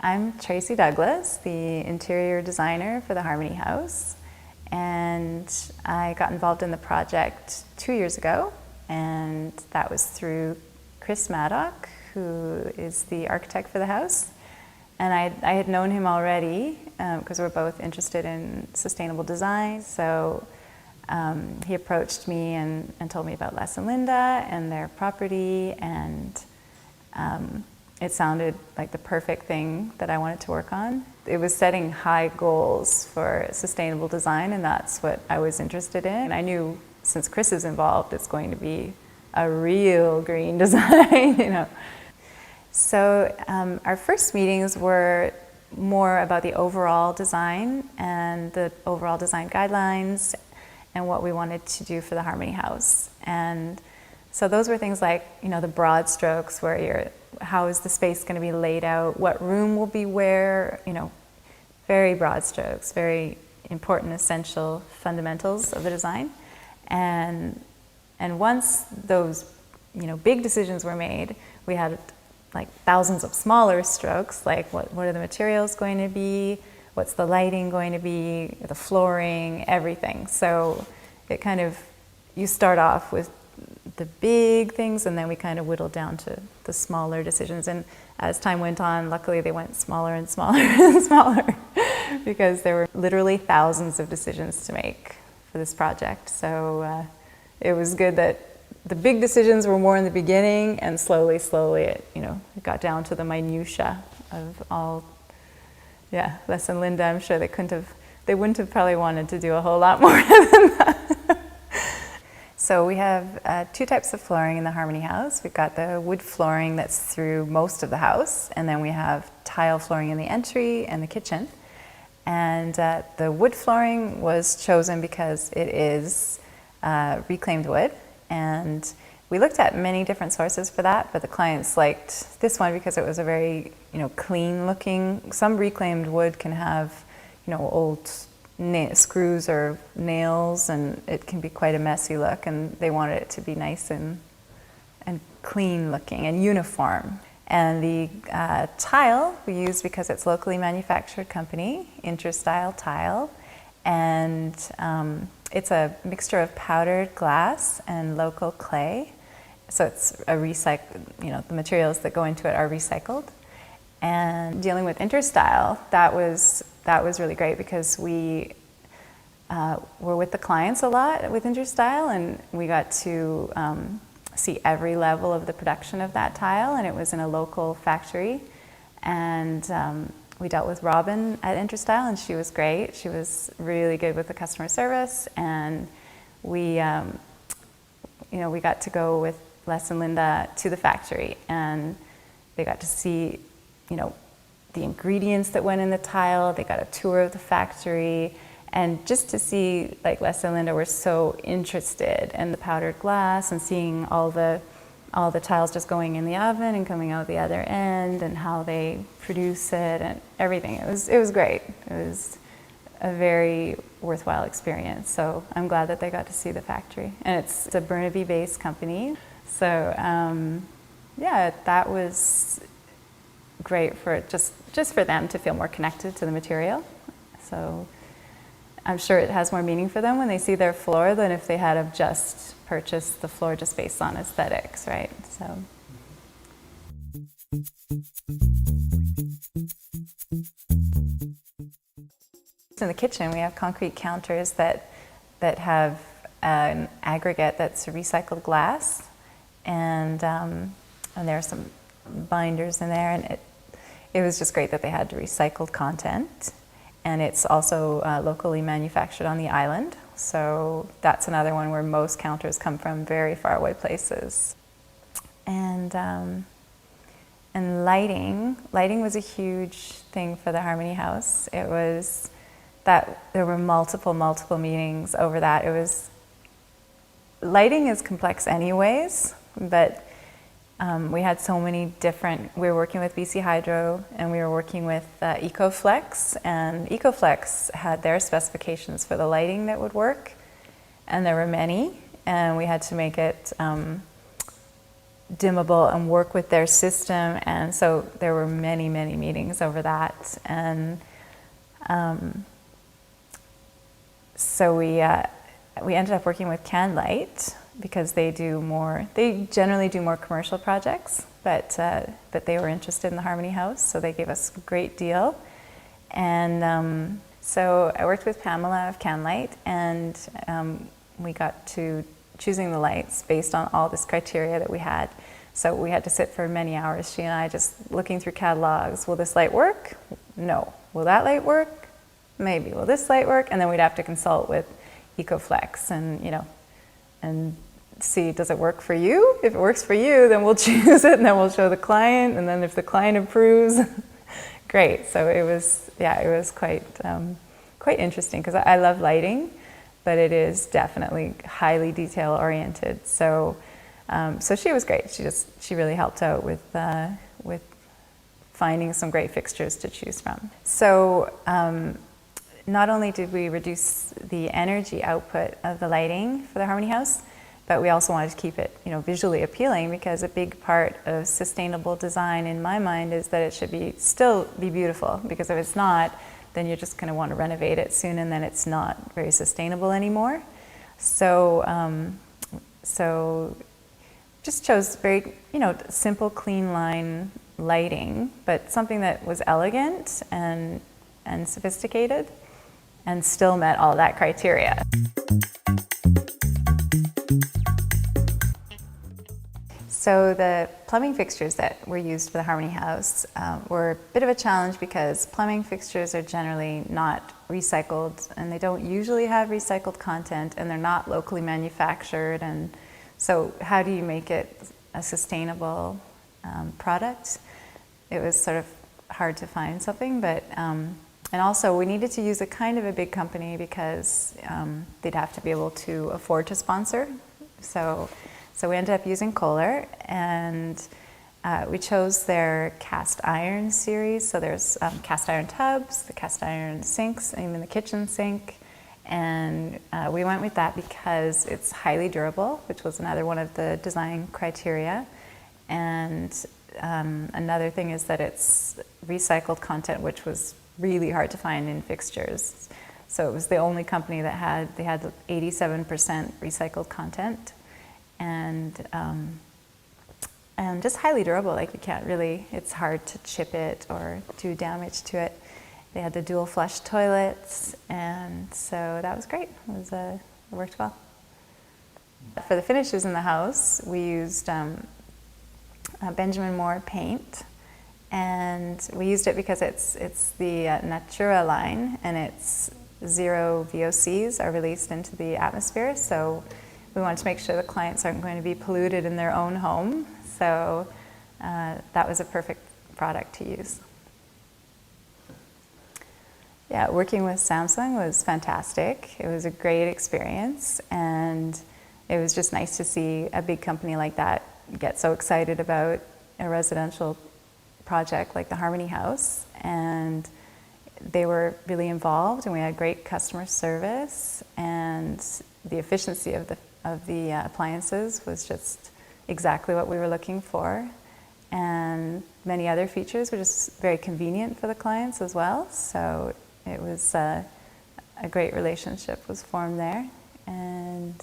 I'm Tracy Douglas, the interior designer for the Harmony House, and I got involved in the project 2 years ago, and that was through Chris Maddock, who is the architect for the house. And I had known him already because we're both interested in sustainable design. So he approached me and told me about Les and Linda and their property, and it sounded like the perfect thing that I wanted to work on. It was setting high goals for sustainable design, and that's what I was interested in. And I knew since Chris is involved, it's going to be a real green design, you know. So our first meetings were more about the overall design and the overall design guidelines and what we wanted to do for the Harmony House. And so those were things like, you know, the broad strokes where how is the space going to be laid out, what room will be where, you know, very broad strokes, very important, essential fundamentals of the design. And once those, you know, big decisions were made, we had like thousands of smaller strokes, like what are the materials going to be, what's the lighting going to be, the flooring, everything. So it kind of, you start off with the big things, and then we kind of whittled down to the smaller decisions. And as time went on, luckily they went smaller and smaller and smaller because there were literally thousands of decisions to make for this project. So it was good that the big decisions were more in the beginning, and slowly it, you know, it got down to the minutia of all. Yeah, Les and Linda, I'm sure they wouldn't have probably wanted to do a whole lot more than that. So we have two types of flooring in the Harmony House. We've got the wood flooring that's through most of the house, and then we have tile flooring in the entry and the kitchen. And the wood flooring was chosen because it is reclaimed wood, and we looked at many different sources for that, but the clients liked this one because it was a very, you know, clean looking. Some reclaimed wood can have, you know, old screws or nails, and it can be quite a messy look, and they wanted it to be nice and clean looking and uniform. And the tile we use because it's locally manufactured company, Interstyle Tile, and it's a mixture of powdered glass and local clay. So it's a you know, the materials that go into it are recycled. And dealing with Interstyle, that was really great because we were with the clients a lot with Interstyle, and we got to see every level of the production of that tile, and it was in a local factory. And we dealt with Robin at Interstyle, and she was great. She was really good with the customer service, and we, you know, we got to go with Les and Linda to the factory, and they got to see, you know, the ingredients that went in the tile. They got a tour of the factory, and just to see, like, Les and Linda were so interested in the powdered glass and seeing all the tiles just going in the oven and coming out the other end, and how they produce it and everything. It was great. It was a very worthwhile experience. So I'm glad that they got to see the factory. And it's a Burnaby-based company. So yeah, that was great for just for them to feel more connected to the material. So I'm sure it has more meaning for them when they see their floor than if they had have just purchased the floor just based on aesthetics, right? So. In the kitchen, we have concrete counters that have an aggregate that's recycled glass, and there are some binders in there, and it was just great that they had recycled content. And it's also locally manufactured on the island. So that's another one where most counters come from very far away places. And lighting was a huge thing for the Harmony House. It was that there were multiple meetings over that. Lighting is complex anyways, but we had so many different, we were working with BC Hydro, and we were working with EcoFlex, and EcoFlex had their specifications for the lighting that would work, and there were many, and we had to make it dimmable and work with their system. And so there were many, many meetings over that. And so we ended up working with Canlight because they generally do more commercial projects, but they were interested in the Harmony House, so they gave us a great deal. And so I worked with Pamela of Canlight, and we got to choosing the lights based on all this criteria that we had. So we had to sit for many hours, she and I, just looking through catalogs. Will this light work? No. Will that light work? Maybe. Will this light work? And then we'd have to consult with EcoFlex and see, does it work for you? If it works for you, then we'll choose it, and then we'll show the client, and then if the client approves, great. So it was quite interesting, because I love lighting, but it is definitely highly detail oriented. So she was great. She really helped out with finding some great fixtures to choose from. So not only did we reduce the energy output of the lighting for the Harmony House, but we also wanted to keep it, visually appealing, because a big part of sustainable design in my mind is that it should still be beautiful, because if it's not, then you're just going to want to renovate it soon, and then it's not very sustainable anymore. So just chose very, simple, clean line lighting, but something that was elegant and sophisticated, and still met all that criteria. So the plumbing fixtures that were used for the Harmony House were a bit of a challenge, because plumbing fixtures are generally not recycled, and they don't usually have recycled content, and they're not locally manufactured. And so how do you make it a sustainable product? It was sort of hard to find something, but and also we needed to use a kind of a big company, because they'd have to be able to afford to sponsor. So we ended up using Kohler, and we chose their cast iron series. So there's cast iron tubs, the cast iron sinks, and even the kitchen sink. And we went with that because it's highly durable, which was another one of the design criteria. And another thing is that it's recycled content, which was really hard to find in fixtures. So it was the only company that had 87% recycled content, and just highly durable. Like, you can't really, it's hard to chip it or do damage to it. They had the dual flush toilets, and so that was great. It worked well. For the finishes in the house, we used Benjamin Moore paint, and we used it because it's the Natura line, and it's 0 VOCs are released into the atmosphere. So we wanted to make sure the clients aren't going to be polluted in their own home. So that was a perfect product to use. Yeah, working with Samsung was fantastic. It was a great experience, and it was just nice to see a big company like that get so excited about a residential project like the Harmony House. And they were really involved, and we had great customer service, and the efficiency of the appliances was just exactly what we were looking for. And many other features were just very convenient for the clients as well. So it was a great relationship was formed there. And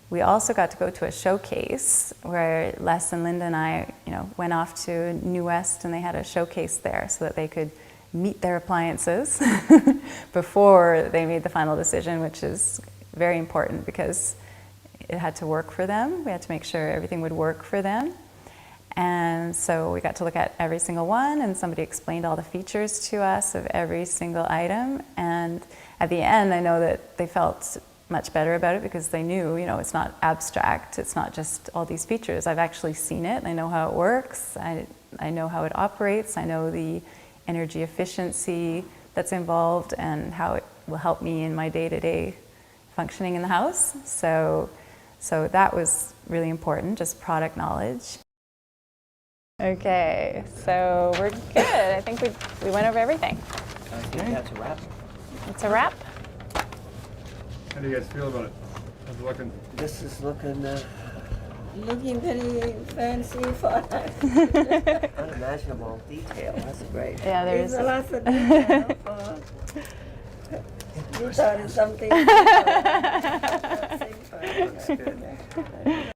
we also got to go to a showcase where Les and Linda and I, went off to New West, and they had a showcase there so that they could meet their appliances before they made the final decision, which is very important because it had to work for them. We had to make sure everything would work for them. And so we got to look at every single one, and somebody explained all the features to us of every single item. And at the end, I know that they felt much better about it because they knew, it's not abstract. It's not just all these features. I've actually seen it. I know how it works. I know how it operates. I know the energy efficiency that's involved and how it will help me in my day-to-day functioning in the house. So that was really important, just product knowledge. Okay, so we're good. I think we went over everything. I think that's a wrap. It's a wrap. How do you guys feel about it? How's it looking? This is looking looking very fancy for Unimaginable detail. That's great. Yeah, There's there's a lot of detail for. You thought it's something. That's good.